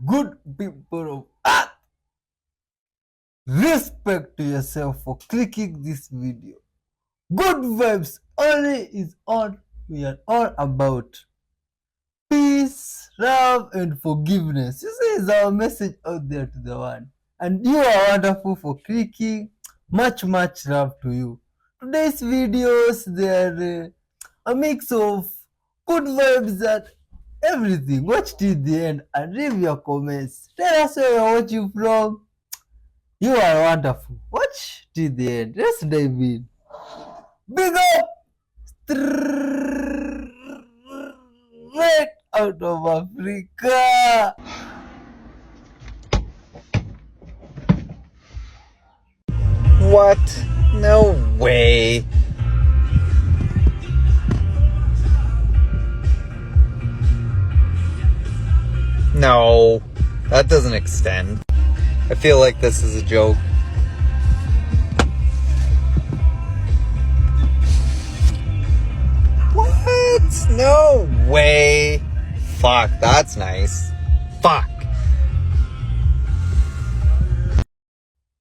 Good people of Earth, respect to yourself for clicking this video. Good vibes only is all we are all about. Peace, love, and forgiveness. You see, is our message out there to the one. And you are wonderful for clicking. Much love to you. Today's videos, they're a mix of good vibes and everything. Watch till the end and leave your comments. Tell us where you're watching from. You are wonderful. Watch till the end. Let's dive in. Big up! Straight out of Africa. What? No way. No, that doesn't extend. I feel like this is a joke. What? No way. Fuck, that's nice. Fuck.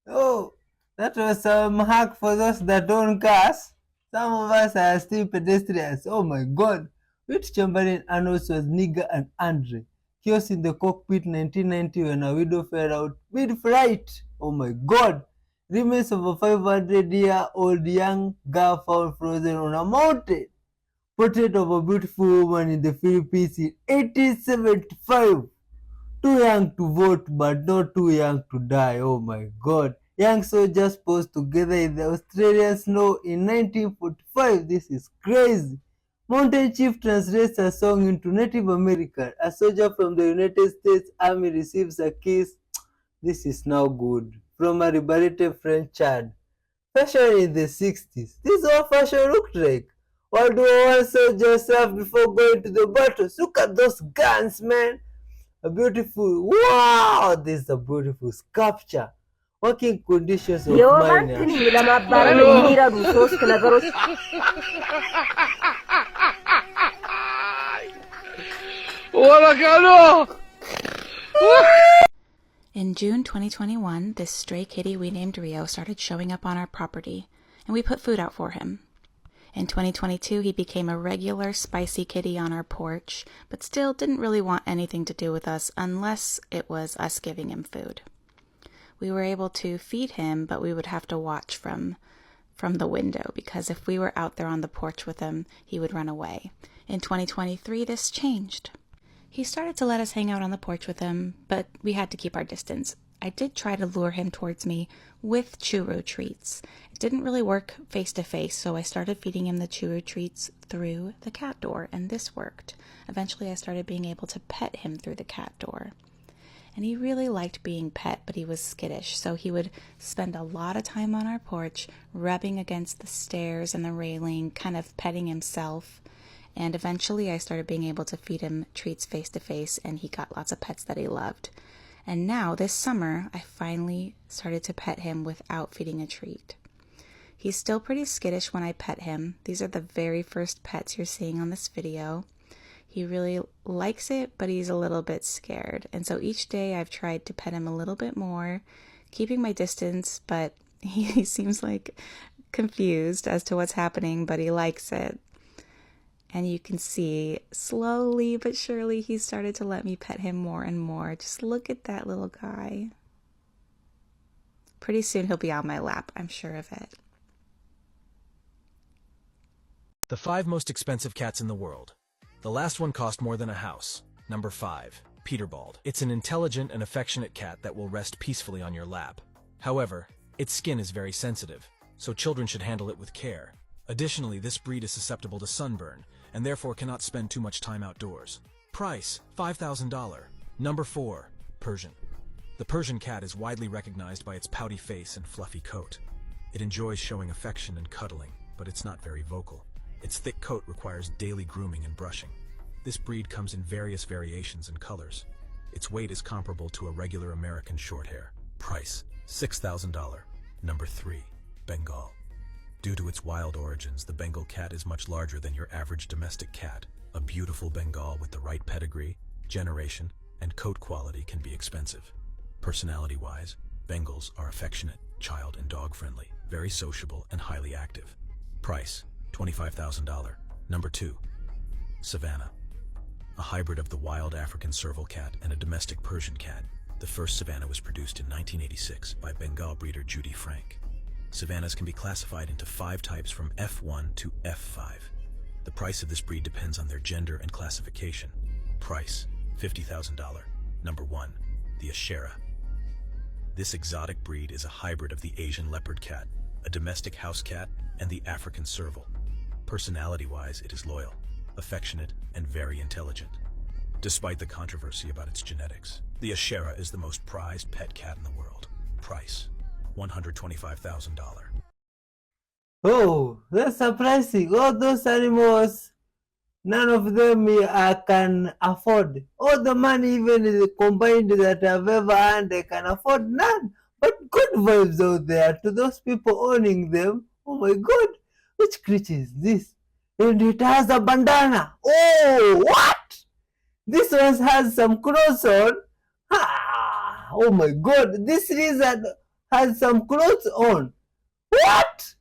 Oh, that was some hack for those that don't cars. Some of us are still pedestrians. Oh my god. Which Chamberlain Arnold was Nigger and Andre. Chaos in the cockpit 1990 when a widow fell out mid-flight. Oh my god. Remains of a 500-year-old young girl found frozen on a mountain. Portrait of a beautiful woman in the Philippines in 1875. Too young to vote but not too young to die. Oh my god. Young soldiers posed together in the Australian snow in 1945. This is crazy. Mountain Chief translates a song into Native American. A soldier from the United States Army receives a kiss. This is now good. From a liberated French child. Fashion in the 60s. This is what fashion looked like. World War I soldiers served before going to the battles. Look at those guns, man. A beautiful, wow, this is a beautiful sculpture. Working conditions of miners. In June 2021, this stray kitty we named Rio started showing up on our property, and we put food out for him. In 2022, he became a regular spicy kitty on our porch, but still didn't really want anything to do with us unless it was us giving him food. We were able to feed him, but we would have to watch from the window, because if we were out there on the porch with him, he would run away. In 2023, this changed. He started to let us hang out on the porch with him, but we had to keep our distance. I did try to lure him towards me with churro treats. It didn't really work face to face, so I started feeding him the churro treats through the cat door, and this worked. Eventually I started being able to pet him through the cat door. And he really liked being pet, but he was skittish, so he would spend a lot of time on our porch, rubbing against the stairs and the railing, kind of petting himself. And eventually I started being able to feed him treats face to face, and he got lots of pets that he loved. And now, this summer, I finally started to pet him without feeding a treat. He's still pretty skittish when I pet him. These are the very first pets you're seeing on this video. He really likes it, but he's a little bit scared. And so each day I've tried to pet him a little bit more, keeping my distance, but he seems like confused as to what's happening, but he likes it. And you can see, slowly but surely, he started to let me pet him more and more. Just look at that little guy. Pretty soon he'll be on my lap, I'm sure of it. The 5 most expensive cats in the world. The last one cost more than a house. Number 5. Peterbald. It's an intelligent and affectionate cat that will rest peacefully on your lap. However, its skin is very sensitive, so children should handle it with care. Additionally, this breed is susceptible to sunburn, and therefore cannot spend too much time outdoors. Price, $5,000. Number 4. Persian. The Persian cat is widely recognized by its pouty face and fluffy coat. It enjoys showing affection and cuddling, but it's not very vocal. Its thick coat requires daily grooming and brushing. This breed comes in various variations and colors. Its weight is comparable to a regular American Shorthair. Price, $6,000. Number 3. Bengal. Due to its wild origins, the Bengal cat is much larger than your average domestic cat. A beautiful Bengal with the right pedigree, generation, and coat quality can be expensive. Personality-wise, Bengals are affectionate, child and dog-friendly, very sociable, and highly active. Price, $25,000. Number 2. Savannah. A hybrid of the wild African serval cat and a domestic Persian cat. The first Savannah was produced in 1986 by Bengal breeder Judy Frank. Savannahs can be classified into 5 types from F1 to F5. The price of this breed depends on their gender and classification. Price, $50,000. Number 1. The Ashera. This exotic breed is a hybrid of the Asian leopard cat, a domestic house cat, and the African serval. Personality-wise, it is loyal, affectionate, and very intelligent. Despite the controversy about its genetics, the Ashera is the most prized pet cat in the world. Price, $125,000. Oh, that's surprising. All those animals, none of them I can afford. All the money even combined that I've ever earned, I can afford none. But good vibes out there to those people owning them. Oh my god, which creature is this? And it has a bandana. Oh, what? This one has some clothes on. Ah, oh my god, this lizard has some clothes on. What?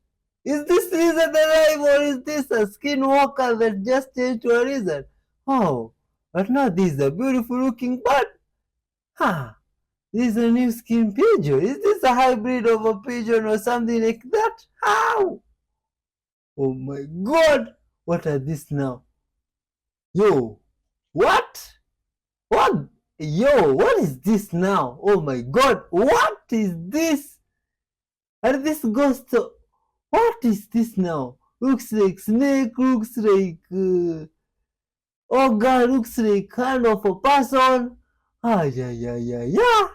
Is this lizard alive or is this a skinwalker that just changed to a lizard? Oh, but now this is a beautiful looking bird. Huh. This is a new skin pigeon. Is this a hybrid of a pigeon or something like that? How? Oh my god. What are these now? Yo. What? What? Yo, what is this now? Oh my god. What is this? Are this ghosts? What is this now? Looks like snake, looks like ogre, looks like kind of a person. Ah, yeah.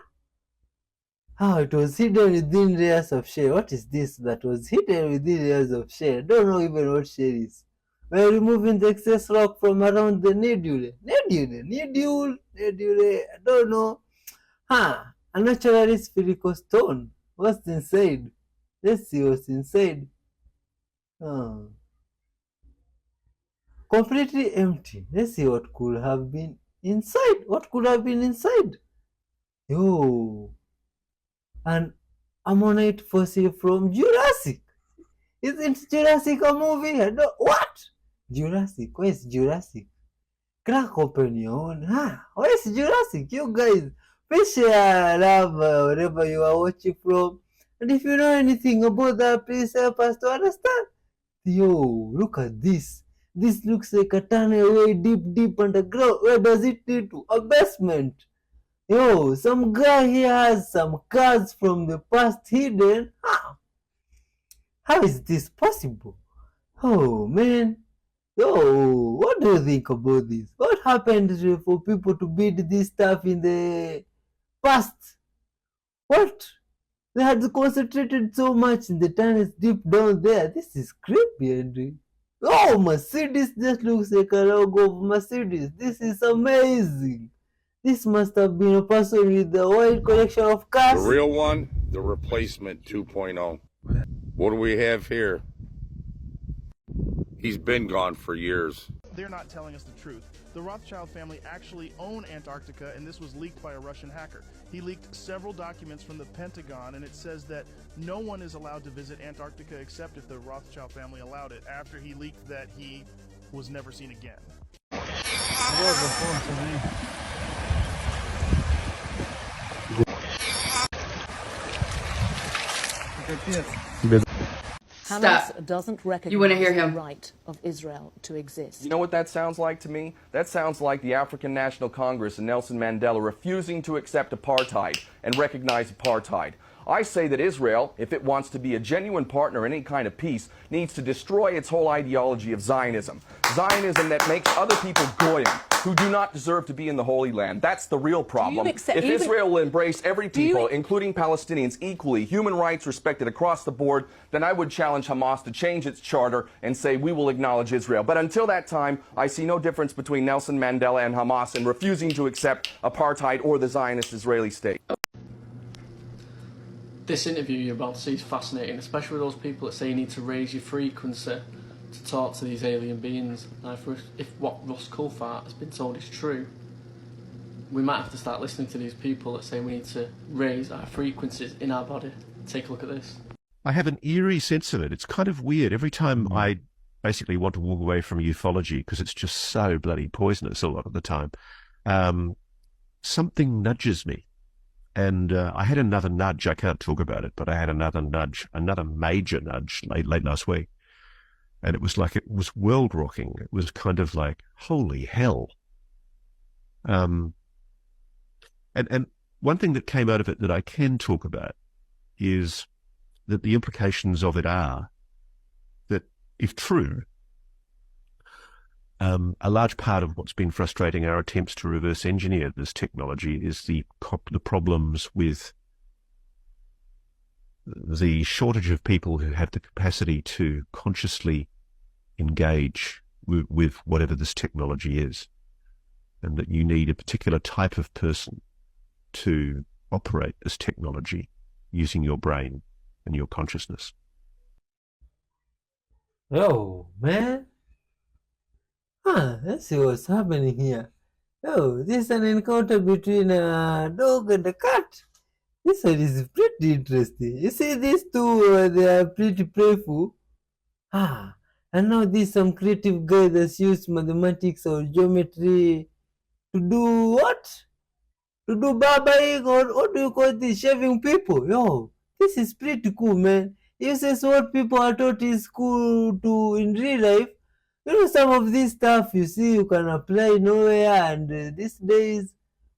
Ah, it was hidden within layers of shell. What is this that was hidden within layers of shell? I don't know even what shell is. We're removing the excess rock from around the nebula. Nebula, I don't know. Huh, a naturally spherical stone. What's inside? Let's see what's inside. Oh. Completely empty. Let's see what could have been inside. What could have been inside? Yo. An ammonite fossil from Jurassic. Isn't Jurassic a movie? I don't, what? Jurassic? Where's Jurassic? Crack open your own. Where's Jurassic? You guys, please share love wherever you are watching from. And if you know anything about that, please help us to understand. Yo, look at this. This looks like a tunnel way deep underground. Where does it lead to? A basement. Yo, some guy here has some cards from the past hidden. How is this possible? Oh man. Yo, what do you think about this? What happened for people to build this stuff in the past? What? They had concentrated so much in the tunnels deep down there. This is creepy, Andrew. Oh, Mercedes just looks like a logo of Mercedes. This is amazing. This must have been a person with a wide collection of cars. The real one, the replacement 2.0. What do we have here? He's been gone for years. They're not telling us the truth. The Rothschild family actually own Antarctica, and this was leaked by a Russian hacker. He leaked several documents from the Pentagon, and it says that no one is allowed to visit Antarctica except if the Rothschild family allowed it, after he leaked that he was never seen again. Hamas doesn't recognize the right of Israel to exist. You know what that sounds like to me? That sounds like the African National Congress and Nelson Mandela refusing to accept apartheid and recognize apartheid. I say that Israel, if it wants to be a genuine partner in any kind of peace, needs to destroy its whole ideology of Zionism. Zionism that makes other people goyim, who do not deserve to be in the Holy Land. That's the real problem. If Israel will embrace every people, including Palestinians, equally, human rights respected across the board, then I would challenge Hamas to change its charter and say we will acknowledge Israel. But until that time, I see no difference between Nelson Mandela and Hamas in refusing to accept apartheid or the Zionist Israeli state. This interview you're about to see is fascinating, especially with those people that say you need to raise your frequency to talk to these alien beings. Now, if what Ross Coulthart has been told is true, we might have to start listening to these people that say we need to raise our frequencies in our body. Take a look at this. I have an eerie sense of it. It's kind of weird. Every time I basically want to walk away from ufology because it's just so bloody poisonous a lot of the time, something nudges me. And I had another nudge. I can't talk about it, but I had another nudge, another major nudge late last week. And it was like, it was world rocking. It was kind of like, holy hell. And one thing that came out of it that I can talk about is that the implications of it are that, if true, a large part of what's been frustrating our attempts to reverse engineer this technology is the problems with the shortage of people who have the capacity to consciously engage with whatever this technology is, and that you need a particular type of person to operate this technology using your brain and your consciousness. Yo, man. Let's see what's happening here. Oh, this is an encounter between a dog and a cat. This one is pretty interesting. You see these two, they are pretty playful. And now this some creative guy that's used mathematics or geometry to do what? To do barbering, or what do you call this? Shaving people. Yo, this is pretty cool, man. This is what people are taught in school to in real life. You know, some of this stuff you see you can apply nowhere, and these days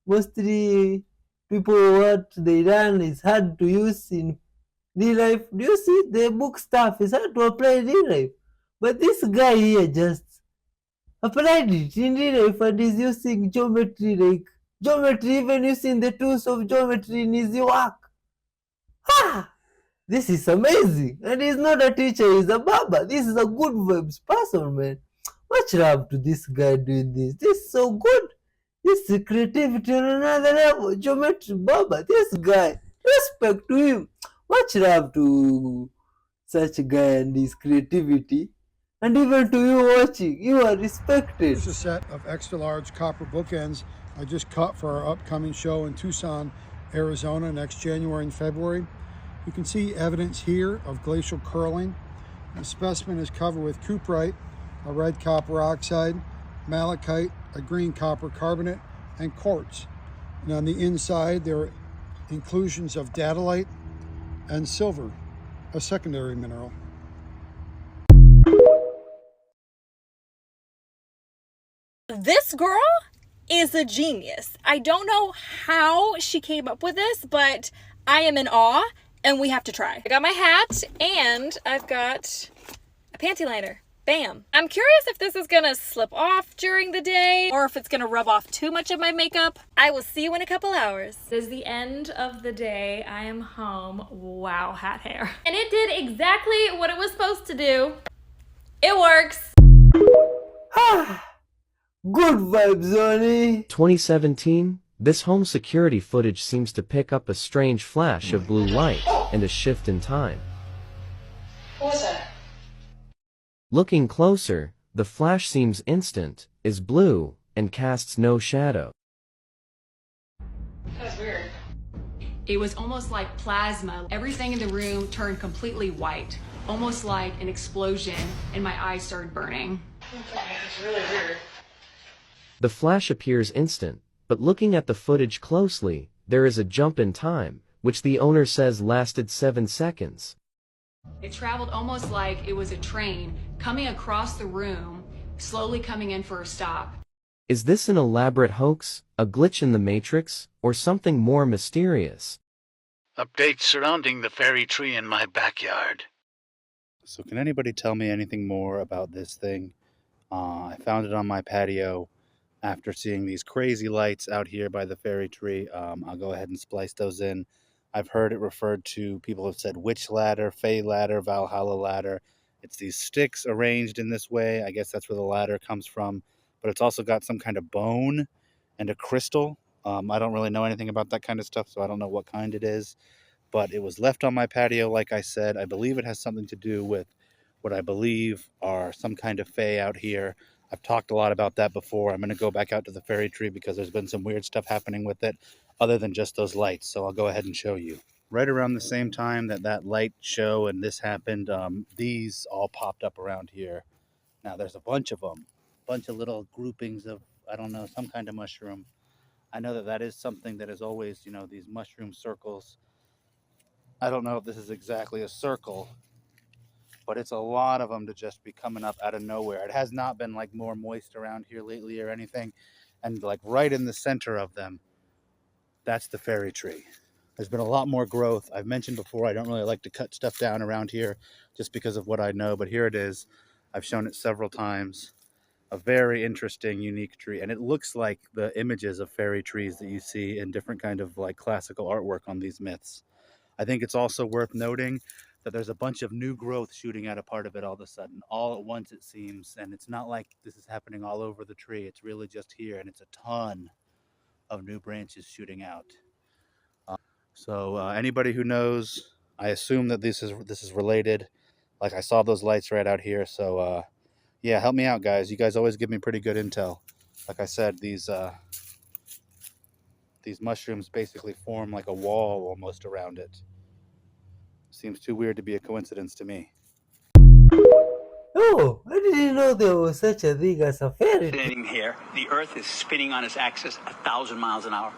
mostly people what they learn is hard to use in real life. Do you see the book stuff is hard to apply in real life? But this guy here just applied it in real life and is using geometry, like geometry, even using the tools of geometry in his work. This is amazing. And he's not a teacher, he's a barber. This is a good vibes person, man. Much love to this guy doing this. This is so good. This is creativity on another level. Geometry barber. This guy. Respect to him. Much love to such a guy and his creativity. And even to you watching, you are respected. Here's a set of extra large copper bookends I just cut for our upcoming show in Tucson, Arizona, next January and February. You can see evidence here of glacial curling. The specimen is covered with cuprite, a red copper oxide, malachite, a green copper carbonate, and quartz. And on the inside, there are inclusions of datolite and silver, a secondary mineral. This girl is a genius. I don't know how she came up with this, but I am in awe. And we have to try. I got my hat and I've got a panty liner. Bam. I'm curious if this is gonna slip off during the day or if it's gonna rub off too much of my makeup. I will see you in a couple hours. This is the end of the day. I am home. Wow, hat hair. And it did exactly what it was supposed to do. It works. Good vibes, Zonny. 2017. This home security footage seems to pick up a strange flash of blue light and a shift in time. What was that? Looking closer, the flash seems instant, is blue, and casts no shadow. That was weird. It was almost like plasma. Everything in the room turned completely white, almost like an explosion, and my eyes started burning. Okay, it's really weird. The flash appears instant. But looking at the footage closely, there is a jump in time, which the owner says lasted 7 seconds. It traveled almost like it was a train coming across the room, slowly coming in for a stop. Is this an elaborate hoax, a glitch in the Matrix, or something more mysterious? Updates surrounding the fairy tree in my backyard. So can anybody tell me anything more about this thing? I found it on my patio. After seeing these crazy lights out here by the fairy tree, I'll go ahead and splice those in. I've heard it referred to, people have said witch ladder, fey ladder, Valhalla ladder. It's these sticks arranged in this way. I guess that's where the ladder comes from. But it's also got some kind of bone and a crystal. I don't really know anything about that kind of stuff, so I don't know what kind it is. But it was left on my patio, like I said. I believe it has something to do with what I believe are some kind of fey out here. I've talked a lot about that before. I'm going to go back out to the fairy tree because there's been some weird stuff happening with it other than just those lights. So I'll go ahead and show you. Right around the same time that light show and this happened, these all popped up around here. Now there's a bunch of them, a bunch of little groupings of, I don't know, some kind of mushroom. I know that is something that is always, these mushroom circles. I don't know if this is exactly a circle, but it's a lot of them to just be coming up out of nowhere. It has not been like more moist around here lately or anything. And like right in the center of them, that's the fairy tree. There's been a lot more growth. I've mentioned before, I don't really like to cut stuff down around here just because of what I know, but here it is. I've shown it several times. A very interesting, unique tree. And it looks like the images of fairy trees that you see in different kind of like classical artwork on these myths. I think it's also worth noting that there's a bunch of new growth shooting out a part of it all of a sudden, all at once it seems. And it's not like this is happening all over the tree. It's really just here, and it's a ton of new branches shooting out. So anybody who knows, I assume that this is related. Like I saw those lights right out here. So yeah, help me out, guys. You guys always give me pretty good intel. Like I said, these mushrooms basically form like a wall almost around it. Seems too weird to be a coincidence to me. Oh, I didn't know there was such a thing as a fairy tree. Standing here, the Earth is spinning on its axis 1,000 miles an hour.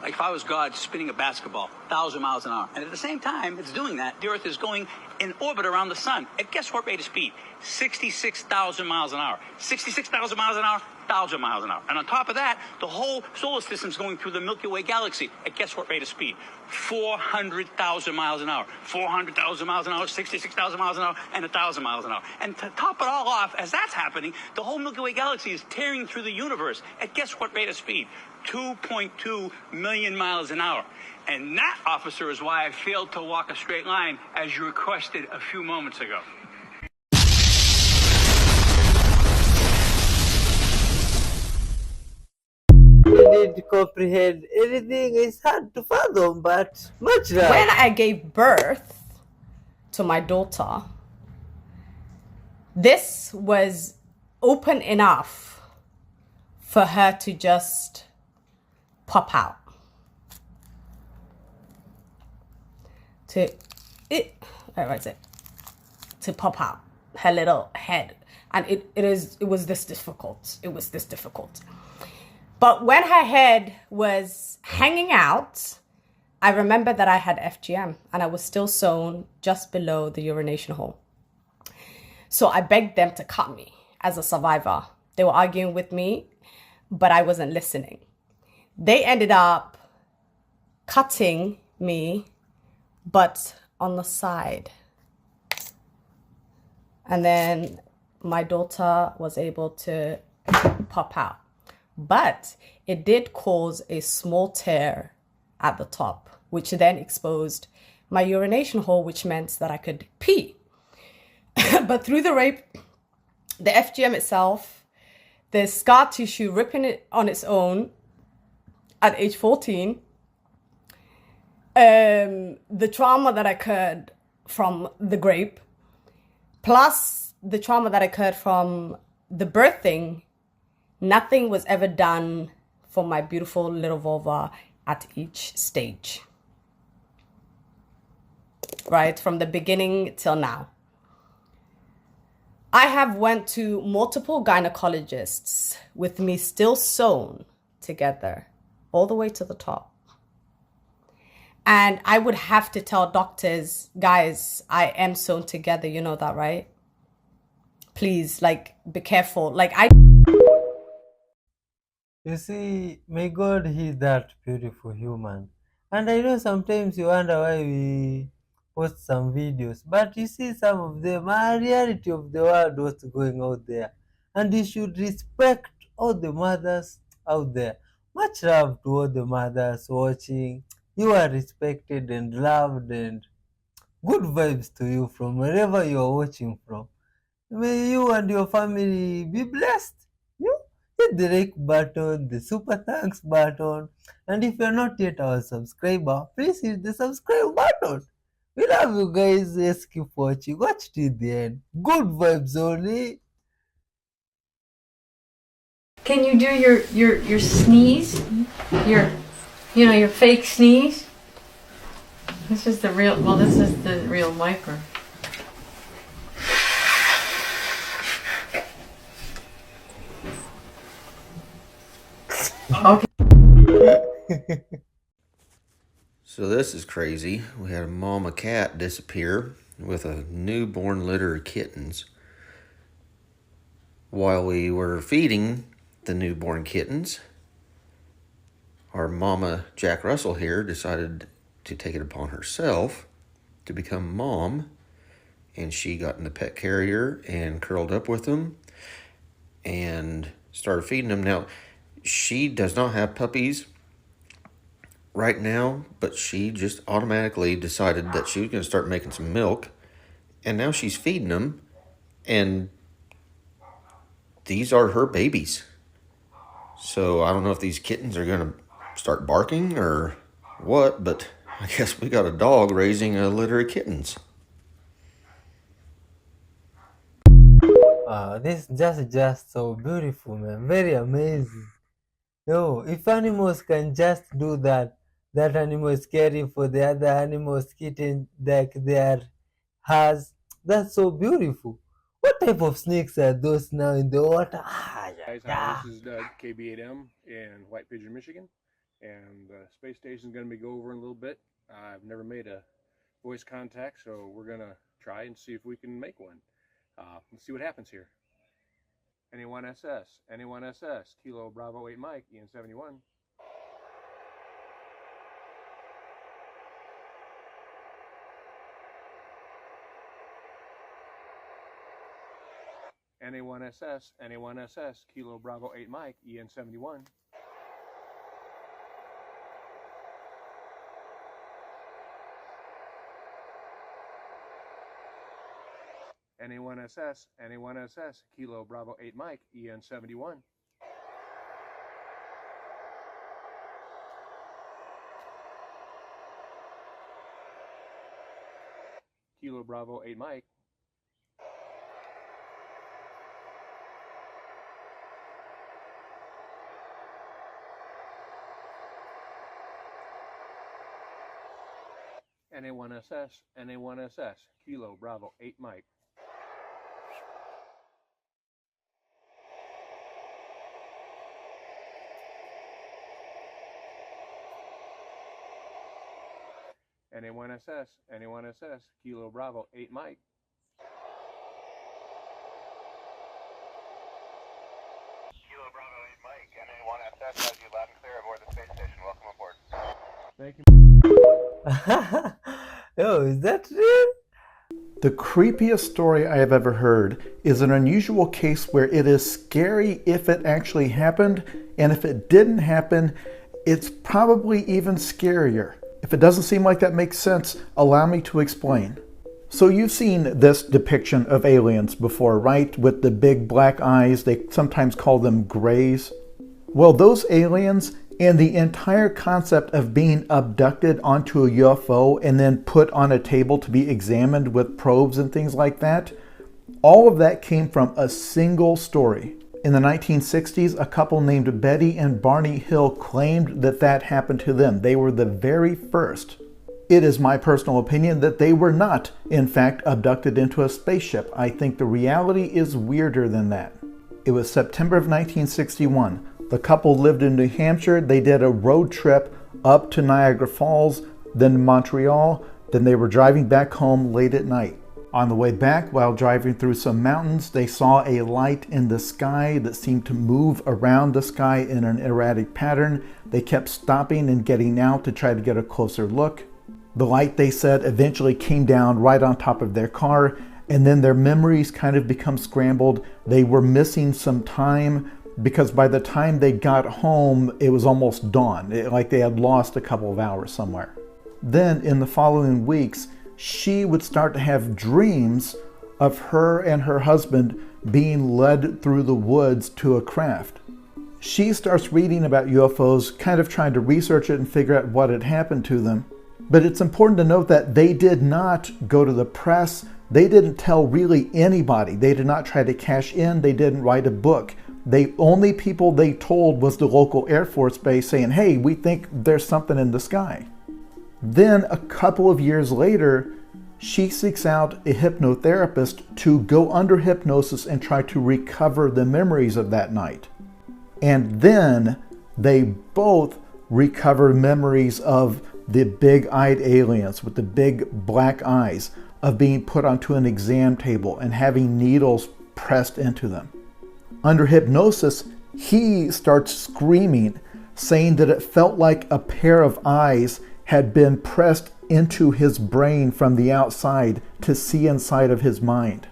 Like if I was God spinning a basketball, 1,000 miles an hour. And at the same time it's doing that, the Earth is going in orbit around the sun. At guess what rate of speed? 66,000 miles an hour. 66,000 miles an hour, 1,000 miles an hour. And on top of that, the whole solar system's going through the Milky Way galaxy. At guess what rate of speed? 400,000 miles an hour. 400,000 miles an hour, 66,000 miles an hour, and 1,000 miles an hour. And to top it all off, as that's happening, the whole Milky Way galaxy is tearing through the universe. At guess what rate of speed? 2.2 million miles an hour. And that, officer, is why I failed to walk a straight line, as you requested a few moments ago. Didn't comprehend anything. It's hard to fathom, but much love. When I gave birth to my daughter, this was open enough for her to just pop out. To pop out her little head. And it was this difficult. It was this difficult. But when her head was hanging out, I remember that I had FGM and I was still sewn just below the urination hole. So I begged them to cut me as a survivor. They were arguing with me, but I wasn't listening. They ended up cutting me, but on the side. And then my daughter was able to pop out. But it did cause a small tear at the top, which then exposed my urination hole, which meant that I could pee. But through the rape, the FGM itself, the scar tissue ripping it on its own at age 14, the trauma that occurred from the grape, plus the trauma that occurred from the birthing, nothing was ever done for my beautiful little vulva at each stage. Right? From the beginning till now. I have went to multiple gynecologists with me still sewn together all the way to the top. And I would have to tell doctors, guys, I am sewn together. You know that, right? Please, be careful. You see, may God heal that beautiful human. And I know sometimes you wonder why we post some videos, but you see some of them are reality of the world, what's going out there. And you should respect all the mothers out there. Much love to all the mothers watching. You are respected and loved, and good vibes to you from wherever you are watching from. May you and your family be blessed. Hit the like button, the super thanks button, and if you're not yet our subscriber, please hit the subscribe button. We love you guys. Let's keep watching. Watch till the end. Good vibes only. Can you do your sneeze? Your fake sneeze? This is the real, well, this is the real viper. Okay. So this is crazy. We had a mama cat disappear with a newborn litter of kittens. While we were feeding the newborn kittens, our mama Jack Russell here decided to take it upon herself to become mom, and she got in the pet carrier and curled up with them and started feeding them. Now, she does not have puppies right now, but she just automatically decided that she was going to start making some milk, and now she's feeding them, and these are her babies. So I don't know if these kittens are going to start barking or what, but I guess we got a dog raising a litter of kittens. Wow, this is just so beautiful, man. Very amazing. No, if animals can just do that, that animal is caring for the other animals, kitten like their has. That's so beautiful. What type of snakes are those now in the water? Guys, hi, this is Doug, KB8M in White Pigeon, Michigan, and the space station is going to be go over in a little bit. I've never made a voice contact, so we're going to try and see if we can make one. Let's see what happens here. Anyone SS, Kilo Bravo 8 Mike, Ian 71. NA1SS, Kilo Bravo 8 Mike, EN 71. NA1SS, Kilo Bravo 8 Mike, EN 71. Kilo Bravo 8 Mike. NA1SS, Kilo Bravo 8 Mike. NA1SS, Kilo Bravo 8 Mike. Kilo Bravo 8 Mike, NA1SS has you loud and clear aboard the space station. Welcome aboard. Thank you. Oh, is that real? The creepiest story I have ever heard is an unusual case where it is scary if it actually happened, and if it didn't happen, it's probably even scarier. If it doesn't seem like that makes sense, allow me to explain. So you've seen this depiction of aliens before, right? With the big black eyes, they sometimes call them grays. Well, those aliens and the entire concept of being abducted onto a UFO and then put on a table to be examined with probes and things like that, all of that came from a single story. In the 1960s, a couple named Betty and Barney Hill claimed that that happened to them. They were the very first. It is my personal opinion that they were not, in fact, abducted into a spaceship. I think the reality is weirder than that. It was September of 1961. The couple lived in New Hampshire. They did a road trip up to Niagara Falls, then to Montreal. Then they were driving back home late at night. On the way back, while driving through some mountains, they saw a light in the sky that seemed to move around the sky in an erratic pattern. They kept stopping and getting out to try to get a closer look. The light, they said, eventually came down right on top of their car, and then their memories kind of become scrambled. They were missing some time because by the time they got home, it was almost dawn, like they had lost a couple of hours somewhere. Then in the following weeks, she would start to have dreams of her and her husband being led through the woods to a craft. She starts reading about UFOs, kind of trying to research it and figure out what had happened to them. But it's important to note that they did not go to the press. They didn't tell really anybody. They did not try to cash in. They didn't write a book. The only people they told was the local Air Force base saying, hey, we think there's something in the sky. Then a couple of years later, she seeks out a hypnotherapist to go under hypnosis and try to recover the memories of that night. And then they both recover memories of the big-eyed aliens with the big black eyes, of being put onto an exam table and having needles pressed into them. Under hypnosis, he starts screaming, saying that it felt like a pair of eyes had been pressed into his brain from the outside to see inside of his mind.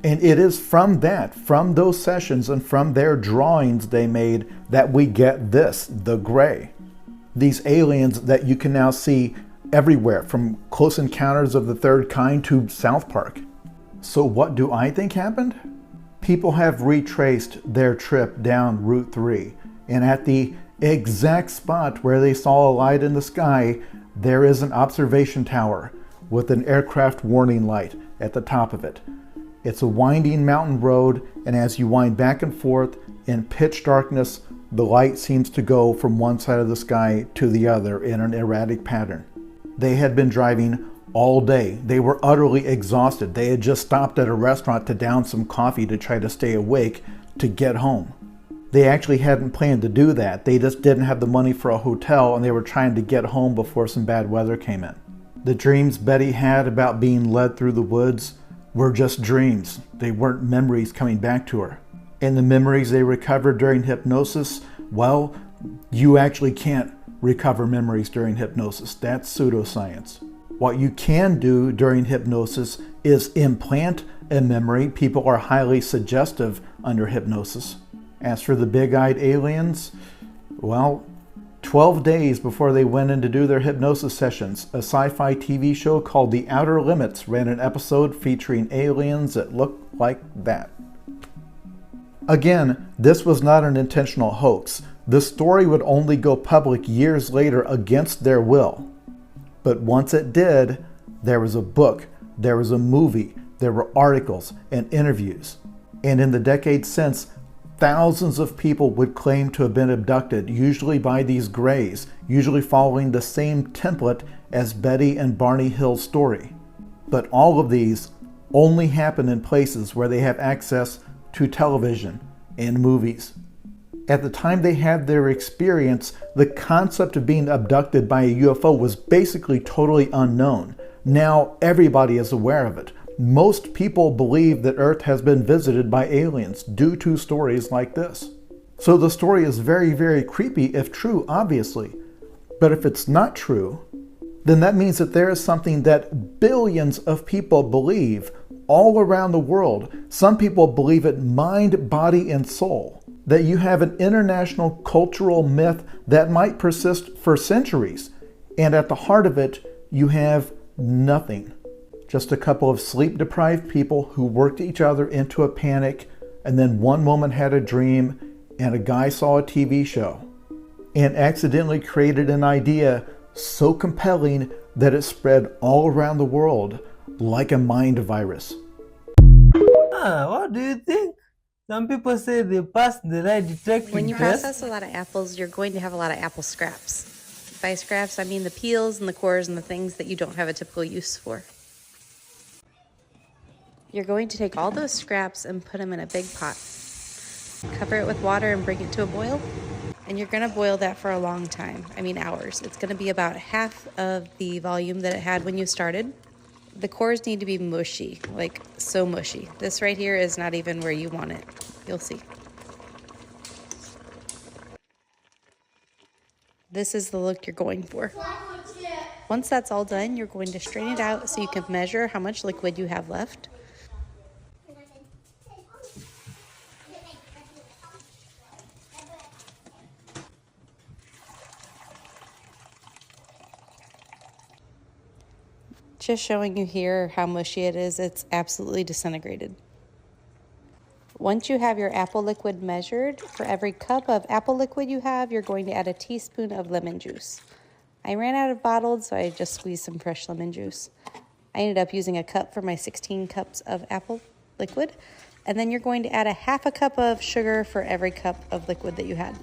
And it is from those sessions and from their drawings they made, that we get this, the gray. These aliens that you can now see everywhere, from Close Encounters of the Third Kind to South Park. So what do I think happened? People have retraced their trip down Route 3, and at the exact spot where they saw a light in the sky, there is an observation tower with an aircraft warning light at the top of it. It's a winding mountain road, and as you wind back and forth in pitch darkness, the light seems to go from one side of the sky to the other in an erratic pattern. They had been driving all day. They were utterly exhausted. They had just stopped at a restaurant to down some coffee to try to stay awake to get home. They actually hadn't planned to do that. They just didn't have the money for a hotel, and they were trying to get home before some bad weather came in. The dreams Betty had about being led through the woods were just dreams. They weren't memories coming back to her. And the memories they recovered during hypnosis, well, you actually can't recover memories during hypnosis. That's pseudoscience. What you can do during hypnosis is implant a memory. People are highly suggestive under hypnosis. As for the big-eyed aliens, well, 12 days before they went in to do their hypnosis sessions, a sci-fi TV show called The Outer Limits ran an episode featuring aliens that looked like that. Again, this was not an intentional hoax. The story would only go public years later against their will. But once it did, there was a book, there was a movie, there were articles and interviews. And in the decades since, thousands of people would claim to have been abducted, usually by these Greys, usually following the same template as Betty and Barney Hill's story. But all of these only happen in places where they have access to television and movies. At the time they had their experience, the concept of being abducted by a UFO was basically totally unknown. Now everybody is aware of it. Most people believe that Earth has been visited by aliens due to stories like this. So the story is very, very creepy if true, obviously. But if it's not true, then that means that there is something that billions of people believe all around the world. Some people believe it mind, body, and soul. That you have an international cultural myth that might persist for centuries. And at the heart of it, you have nothing. Just a couple of sleep-deprived people who worked each other into a panic, and then one woman had a dream, and a guy saw a TV show, and accidentally created an idea so compelling that it spread all around the world like a mind virus. What do you think? Some people say they passed the lie detecting When you test. process a lot of apples, you're going to have a lot of apple scraps. By scraps, I mean the peels and the cores and the things that you don't have a typical use for. You're going to take all those scraps and put them in a big pot. Cover it with water and bring it to a boil. And you're going to boil that for a long time. I mean hours. It's going to be about half of the volume that it had when you started. The cores need to be mushy, like so mushy. This right here is not even where you want it. You'll see. This is the look you're going for. Once that's all done, you're going to strain it out so you can measure how much liquid you have left. Just showing you here how mushy it is, it's absolutely disintegrated. Once you have your apple liquid measured, for every cup of apple liquid you have, you're going to add a teaspoon of lemon juice. I ran out of bottled, so I just squeezed some fresh lemon juice. I ended up using a cup for my 16 cups of apple liquid. And then you're going to add a half a cup of sugar for every cup of liquid that you had.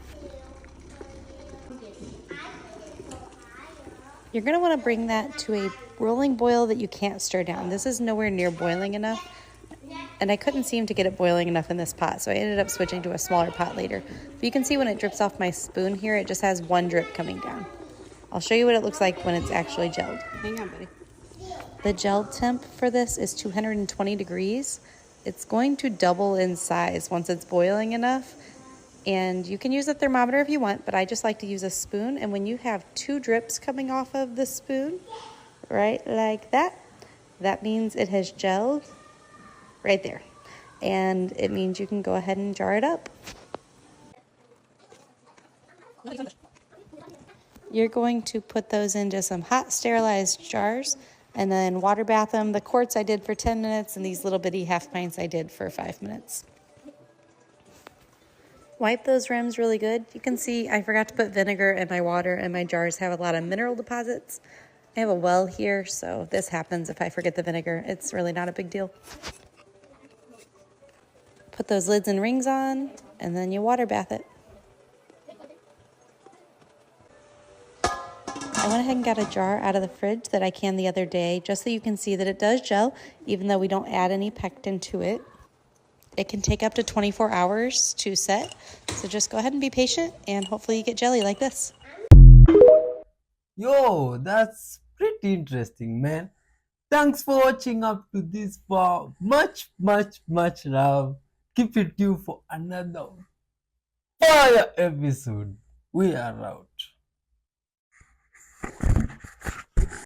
You're going to want to bring that to a rolling boil that you can't stir down. This is nowhere near boiling enough, and I couldn't seem to get it boiling enough in this pot, so I ended up switching to a smaller pot later. But you can see when it drips off my spoon here, it just has one drip coming down. I'll show you what it looks like when it's actually gelled. Hang on, buddy. The gel temp for this is 220 degrees. It's going to double in size once it's boiling enough. And you can use a thermometer if you want, but I just like to use a spoon. And when you have 2 drips coming off of the spoon, right like that, that means it has gelled right there. And it means you can go ahead and jar it up. You're going to put those into some hot sterilized jars and then water bath them. The quarts I did for 10 minutes and these little bitty half pints I did for 5 minutes. Wipe those rims really good. You can see I forgot to put vinegar in my water, and my jars have a lot of mineral deposits. I have a well here, so this happens if I forget the vinegar. It's really not a big deal. Put those lids and rings on, and then you water bath it. I went ahead and got a jar out of the fridge that I canned the other day, just so you can see that it does gel, even though we don't add any pectin to it. It can take up to 24 hours to set, so just go ahead and be patient, and hopefully you get jelly like this. Yo, that's pretty interesting, man. Thanks for watching up to this far. Much love. Keep it tuned for another fire episode. We are out.